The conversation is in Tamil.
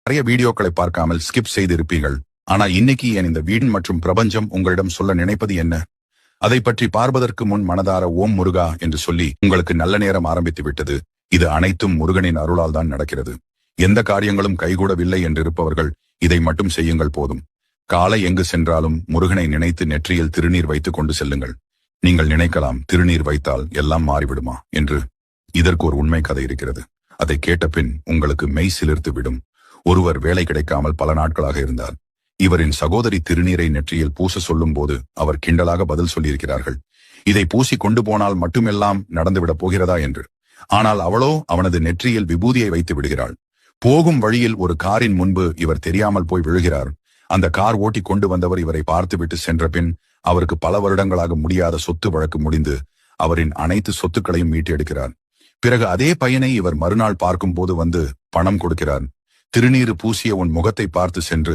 நிறைய வீடியோக்களை பார்க்காமல் ஸ்கிப் செய்து இருப்பீர்கள். ஆனா இன்னைக்கு என் இந்த வீடு மற்றும் பிரபஞ்சம் உங்களிடம் சொல்ல நினைப்பது என்ன? அதை பற்றி பார்ப்பதற்கு முன் மனதார ஓம் முருகா என்று சொல்லி உங்களுக்கு நல்ல நேரம் ஆரம்பித்து விட்டது. இது அனைத்தும் முருகனின் அருளால் தான் நடக்கிறது. எந்த காரியங்களும் கைகூடவில்லை என்றிருப்பவர்கள் இதை மட்டும் செய்யுங்கள் போதும். காலை எங்கு சென்றாலும் முருகனை நினைத்து நெற்றியில் திருநீர் வைத்துக் கொண்டு செல்லுங்கள். நீங்கள் நினைக்கலாம், திருநீர் வைத்தால் எல்லாம் மாறிவிடுமா என்று. இதற்கு ஒரு உண்மை கதை இருக்கிறது. அதை கேட்ட பின் உங்களுக்கு மெய் சிலிர்த்து விடும். ஒருவர் வேலை கிடைக்காமல் பல நாட்களாக இருந்தார். இவரின் சகோதரி திருநீரை நெற்றியில் பூச சொல்லும் போது அவர் கிண்டலாக பதில் சொல்லியிருக்கிறார்கள், இதை பூசி கொண்டு போனால் மட்டுமெல்லாம் நடந்துவிடப் போகிறதா என்று. ஆனால் அவளோ அவனது நெற்றியில் விபூதியை வைத்து விடுகிறாள். போகும் வழியில் ஒரு காரின் முன்பு இவர் தெரியாமல் போய் விழுகிறார். அந்த கார் ஓட்டி கொண்டு வந்தவர் இவரை பார்த்துவிட்டு சென்ற பின் அவருக்கு பல வருடங்களாக முடியாத சொத்து வழக்கு முடிந்து அவரின் அனைத்து சொத்துக்களையும் மீட்டு எடுக்கிறார். பிறகு அதே பையனை இவர் மறுநாள் பார்க்கும் போது வந்து பணம் கொடுக்கிறார். திருநீறு பூசிய உன் முகத்தை பார்த்து சென்று